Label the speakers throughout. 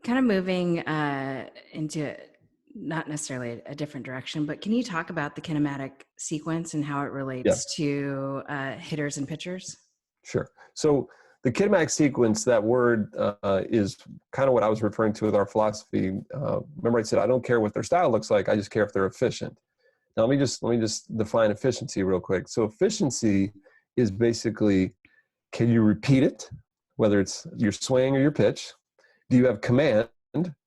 Speaker 1: Kind of moving into not necessarily a different direction, but can you talk about the kinematic sequence and how it
Speaker 2: Yeah,
Speaker 1: relates to hitters and pitchers?
Speaker 2: sure. So the kinematic sequence, that word is kind of what I was referring to with our philosophy. Remember I said, I don't care what their style looks like. I just care if they're efficient. Now, let me just define efficiency real quick. So efficiency is basically, can you repeat it, whether it's your swing or your pitch? Do you have command,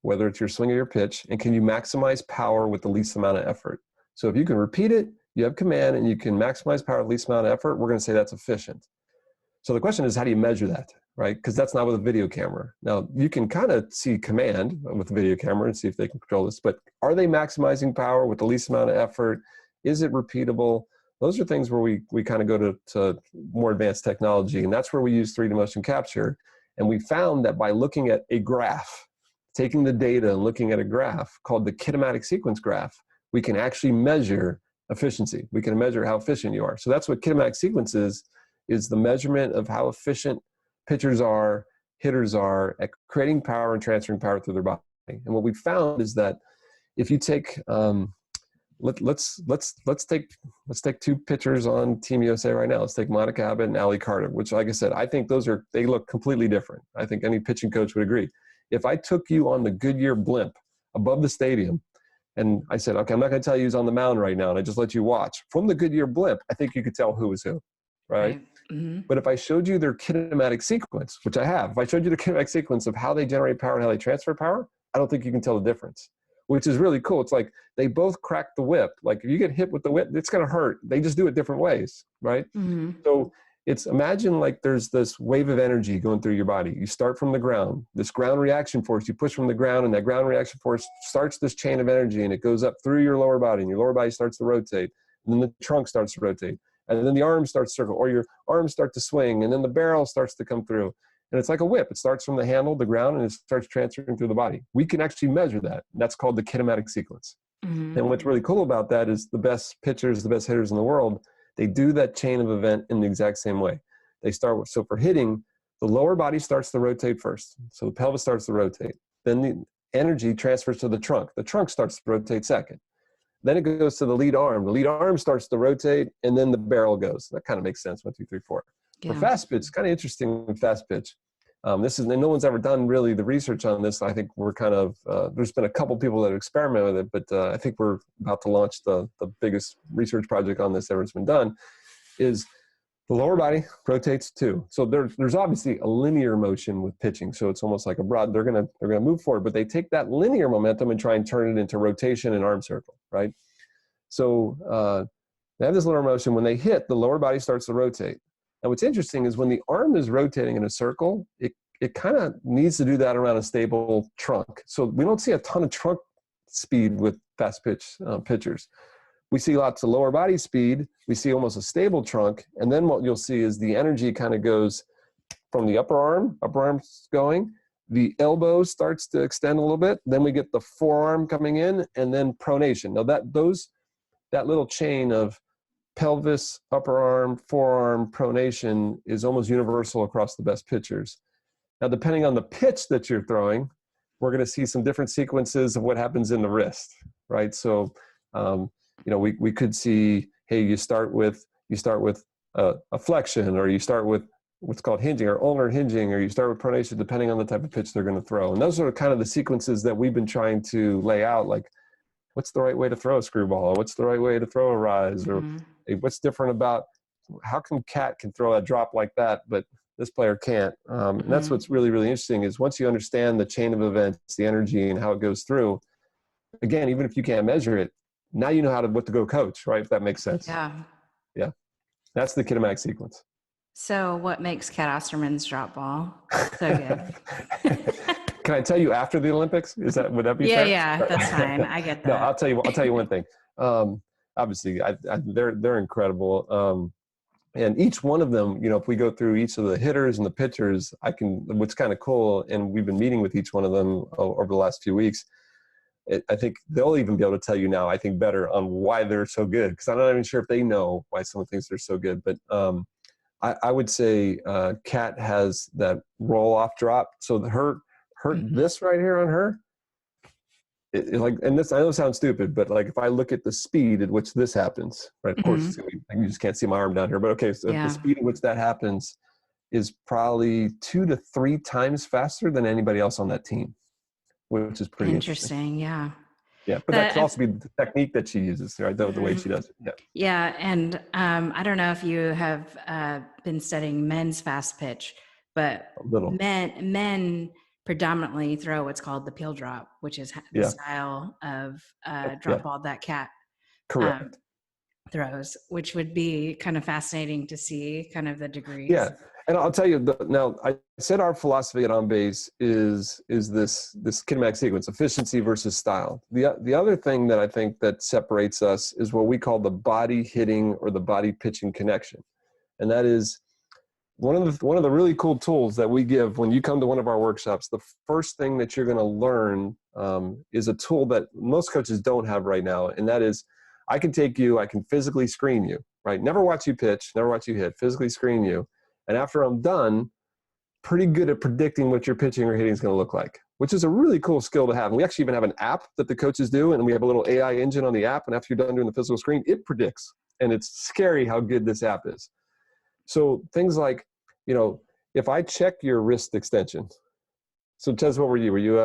Speaker 2: whether it's your swing or your pitch? And can you maximize power with the least amount of effort? So if you can repeat it, you have command, and you can maximize power with the least amount of effort, we're going to say that's efficient. So the question is, how do you measure that, right? Because that's not with a video camera. Now, you can kind of see command with a video camera and see if they can control this, but are they maximizing power with the least amount of effort? Is it repeatable? Those are things where we kind of go to more advanced technology, and that's where we use 3D motion capture. And we found that by looking at a graph, taking the data and looking at a graph called the kinematic sequence graph, we can actually measure efficiency. We can measure how efficient you are. So that's what kinematic sequence is the measurement of how efficient pitchers are, hitters are at creating power and transferring power through their body. And what we found is that if you take let's take two pitchers on Team USA right now. Let's take Monica Abbott and Ali Carter, which, like I said, I think they look completely different. I think any pitching coach would agree. If I took you on the Goodyear blimp above the stadium, and I said, okay, I'm not going to tell you who's on the mound right now, and I just let you watch from the Goodyear blimp, I think you could tell who was who, right?
Speaker 1: Mm-hmm.
Speaker 2: But if I showed you their kinematic sequence, which I have, if I showed you the kinematic sequence of how they generate power and how they transfer power, I don't think you can tell the difference, which is really cool. It's like they both crack the whip. Like if you get hit with the whip, it's going to hurt. They just do it different ways, right?
Speaker 1: Mm-hmm.
Speaker 2: So imagine like there's this wave of energy going through your body. You start from the ground, this ground reaction force, you push from the ground, and that ground reaction force starts this chain of energy, and it goes up through your lower body, and your lower body starts to rotate, and then the trunk starts to rotate, and then the arms start to circle, or your arms start to swing, and then the barrel starts to come through. And it's like a whip. It starts from the handle, the ground, and it starts transferring through the body. We can actually measure that. That's called the kinematic sequence.
Speaker 1: Mm-hmm.
Speaker 2: And what's really cool about that is the best pitchers, the best hitters in the world, they do that chain of event in the exact same way. They start with, so for hitting, the lower body starts to rotate first. So the pelvis starts to rotate. Then the energy transfers to the trunk. The trunk starts to rotate second. Then it goes to the lead arm. The lead arm starts to rotate, and then the barrel goes. That kind of makes sense, 1, 2, 3, 4.
Speaker 1: Yeah.
Speaker 2: For fast pitch, it's kind of interesting with fast pitch. And no one's ever done really the research on this. I think we're kind of, there's been a couple people that have experimented with it, but I think we're about to launch the biggest research project on this ever that's been done, is the lower body rotates too. So there's obviously a linear motion with pitching. So it's almost like a broad, they're gonna move forward, but they take that linear momentum and try and turn it into rotation and arm circle, right? So they have this linear motion. When they hit, the lower body starts to rotate. And what's interesting is when the arm is rotating in a circle, it kind of needs to do that around a stable trunk. So we don't see a ton of trunk speed with fast pitch pitchers. We see lots of lower body speed. We see almost a stable trunk. And then what you'll see is the energy kind of goes from the upper arm's going. The elbow starts to extend a little bit. Then we get the forearm coming in, and then pronation. Now that little chain of pelvis, upper arm, forearm, pronation is almost universal across the best pitchers. Now, depending on the pitch that you're throwing, we're going to see some different sequences of what happens in the wrist, right? So, we could see, hey, you start with a flexion, or you start with what's called hinging or ulnar hinging, or you start with pronation, depending on the type of pitch they're going to throw. And those are kind of the sequences that we've been trying to lay out, like what's the right way to throw a screwball, or what's the right way to throw a rise, or what's different about how come Cat can throw a drop like that, but this player can't. And that's what's really, really interesting, is once you understand the chain of events, the energy and how it goes through, again, even if you can't measure it, now you know what to go coach, right? If that makes sense. Yeah. That's the kinematic sequence.
Speaker 1: So what makes Cat Osterman's drop ball so good?
Speaker 2: Can I tell you after the Olympics? Would that be fair?
Speaker 1: Yeah, that's fine. I get that.
Speaker 2: No, I'll tell you one thing. Obviously, they're incredible. And each one of them, if we go through each of the hitters and the pitchers, what's kind of cool, and we've been meeting with each one of them over the last few weeks, I think they'll even be able to tell you now, I think, better on why they're so good, because I'm not even sure if they know why someone thinks they're so good. But I would say Kat has that roll-off drop. So her hurt this right here on her, like, and this, I know it sounds stupid, but like if I look at the speed at which this happens, right? Of course, it's gonna be, you just can't see my arm down here, but okay, so the
Speaker 1: Yeah.
Speaker 2: speed at which that happens is probably 2 to 3 times faster than anybody else on that team, which is pretty interesting.
Speaker 1: Interesting. Yeah.
Speaker 2: Yeah, but that could also be the technique that she uses, right? The way she does it. Yeah.
Speaker 1: Yeah, and I don't know if you have been studying men's fast pitch, but
Speaker 2: A little.
Speaker 1: men predominantly throw what's called the peel drop, which is the style of drop ball that Cat
Speaker 2: Correct.
Speaker 1: throws, which would be kind of fascinating to see kind of the degrees.
Speaker 2: Yeah, and I'll tell you, now I said our philosophy at On Base is this kinematic sequence, efficiency versus style. The other thing that I think that separates us is what we call the body hitting or the body pitching connection, and that is one of the really cool tools that we give when you come to one of our workshops. The first thing that you're going to learn is a tool that most coaches don't have right now, and that is, I can take you, I can physically screen you, right? Never watch you pitch, never watch you hit, physically screen you. And after I'm done, pretty good at predicting what your pitching or hitting is going to look like, which is a really cool skill to have. And we actually even have an app that the coaches do, and we have a little AI engine on the app. And after you're done doing the physical screen, it predicts. And it's scary how good this app is. So things like, you know, if I check your wrist extension. So Chez, what were you? Were you,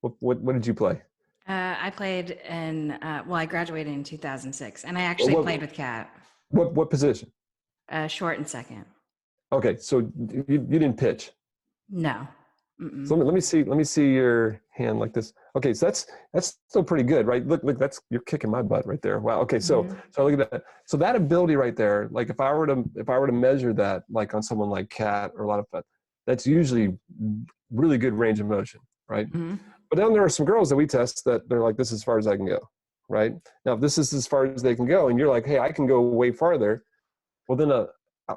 Speaker 2: what did you play?
Speaker 1: I played in, well, I graduated in 2006, and I actually played with Cat.
Speaker 2: What position?
Speaker 1: Short and second.
Speaker 2: Okay, so you didn't pitch.
Speaker 1: No.
Speaker 2: So let me see your hand like this. Okay, so that's still pretty good, right? Look, that's, you're kicking my butt right there. Wow. Okay, so look at that. So that ability right there, like if I were to measure that, like on someone like Cat or a lot of that, that's usually really good range of motion, right? But then there are some girls that we test that they're like, this is as far as I can go, right? Now, if this is as far as they can go, and you're like, hey, I can go way farther, well, then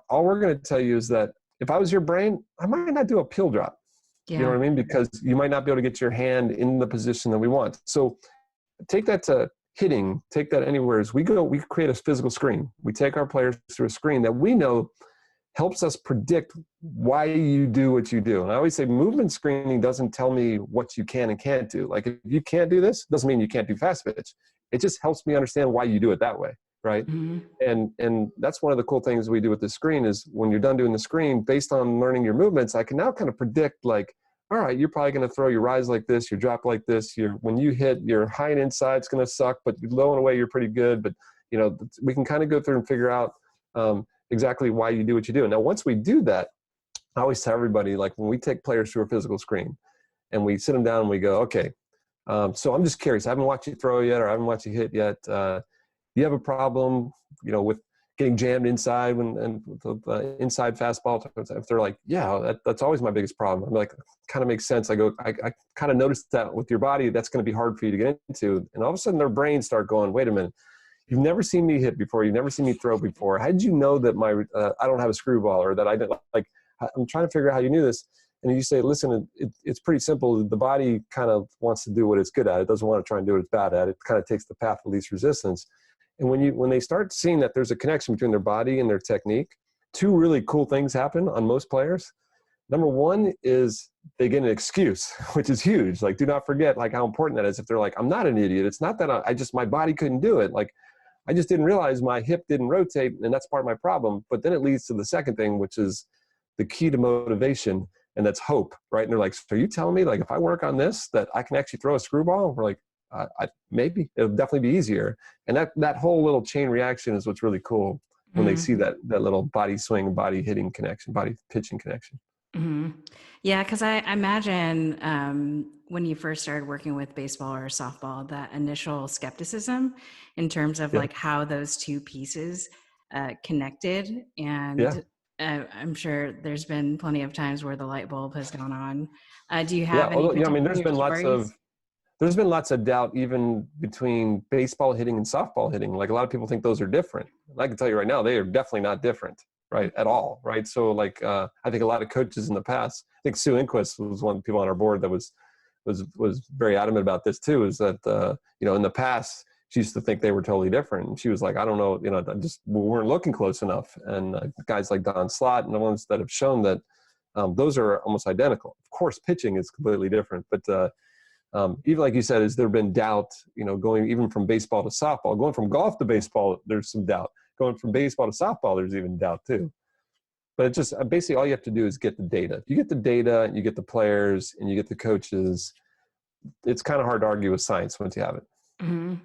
Speaker 2: all we're going to tell you is that if I was your brain, I might not do a peel drop. You know what I mean? Because you might not be able to get your hand in the position that we want. So take that to hitting, take that anywhere. As we create a physical screen. We take our players through a screen that we know helps us predict why you do what you do. And I always say movement screening doesn't tell me what you can and can't do. Like if you can't do this, doesn't mean you can't do fast pitch. It just helps me understand why you do it that way, right? And that's one of the cool things we do with the screen is when you're done doing the screen, based on learning your movements, I can now kind of predict like, all right, you're probably going to throw your rise like this, your drop like this. When you hit your high and inside, it's going to suck, but low and away, you're pretty good. But you know, we can kind of go through and figure out exactly why you do what you do. Now, once we do that, I always tell everybody, like when we take players through a physical screen and we sit them down and we go, okay, so I'm just curious. I haven't watched you throw yet, or I haven't watched you hit yet. Do you have a problem, you know, with getting jammed inside and the inside fastball? If they're like, yeah, that's always my biggest problem. I'm like, kind of makes sense. I go, I kind of noticed that with your body, that's going to be hard for you to get into. And all of a sudden their brains start going, wait a minute. You've never seen me hit before. You've never seen me throw before. How did you know that I don't have a screwball, or that I didn't, like, I'm trying to figure out how you knew this. And you say, listen, it's pretty simple. The body kind of wants to do what it's good at. It doesn't want to try and do what it's bad at. It kind of takes the path of least resistance. And when they start seeing that there's a connection between their body and their technique, two really cool things happen on most players. Number one is they get an excuse, which is huge. Like, do not forget like how important that is. If they're like, I'm not an idiot. It's not that my body couldn't do it. Like, I just didn't realize my hip didn't rotate, and that's part of my problem. But then it leads to the second thing, which is the key to motivation, and that's hope, right? And they're like, so are you telling me, like, if I work on this, that I can actually throw a screwball? We're like, maybe. It'll definitely be easier. And that whole little chain reaction is what's really cool when they see that little body swing, body hitting connection, body pitching connection.
Speaker 1: Yeah, because I imagine when you first started working with baseball or softball, that initial skepticism in terms of like how those two pieces connected. And I'm sure there's been plenty of times where the light bulb has gone on. Do you have any
Speaker 2: I mean,
Speaker 1: stories?
Speaker 2: there's been lots of doubt even between baseball hitting and softball hitting. Like a lot of people think those are different. I can tell you right now, they are definitely not different. Right, at all, right? So like I think a lot of coaches in the past, I think Sue Inquist was one of the people on our board that was very adamant about this too, is that you know, in the past she used to think they were totally different, and she was like, I don't know, you know, we weren't looking close enough. And guys like Don Slott and the ones that have shown that those are almost identical. Of course, pitching is completely different, but even like you said, has there been doubt, going even from baseball to softball, going from golf to baseball, there's some doubt. Going from baseball to softball, there's even doubt too. But it's just basically all you have to do is get the data. If you get the data, you get the players, and you get the coaches, it's kind of hard to argue with science once you have it.
Speaker 1: Mm-hmm.